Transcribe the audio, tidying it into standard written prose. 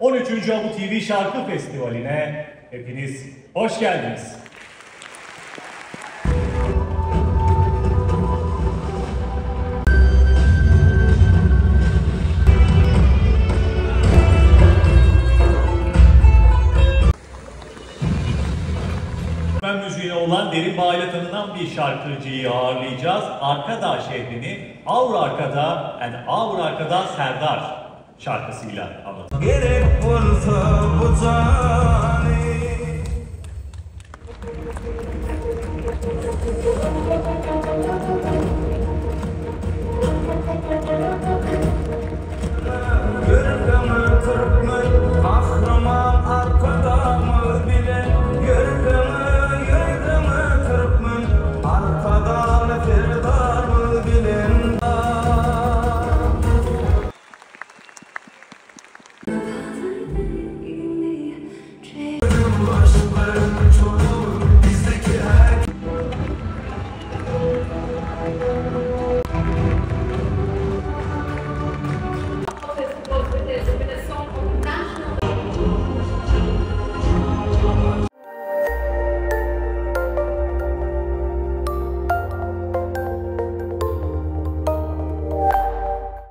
13. Abu TV Şarkı Festivali'ne hepiniz hoş geldiniz. Müziğine olan derin bağıyla tanınan bir şarkıcıyı ağırlayacağız. Arkada şehrini Avru Arkada and Avru Arkada Serdar şarkısıyla anlatacağız.